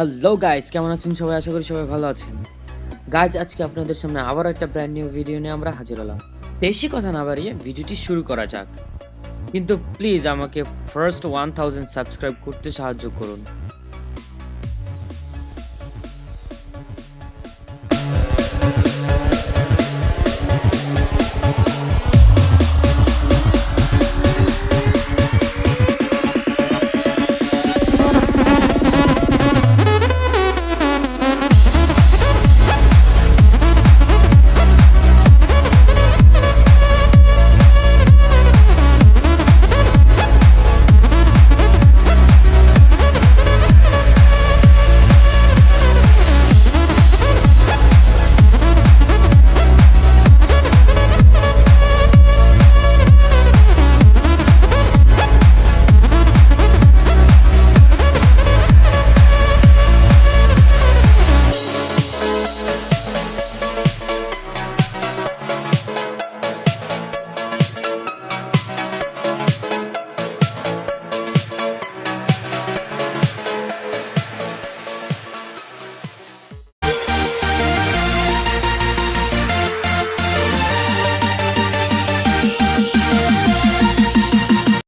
Hello guys, কেমন আছেন সবাই? আশা করি সবাই ভালো আছেন। গাইস, আজকে আপনাদের সামনে আবার একটা ব্র্যান্ড নিউ ভিডিও নিয়ে আমরা হাজির হলাম। বেশি কথা না বাড়িয়ে ভিডিওটি শুরু করা যাক, কিন্তু প্লিজ আমাকে ফার্স্ট 1000 সাবস্ক্রাইব করতে সাহায্য করুন।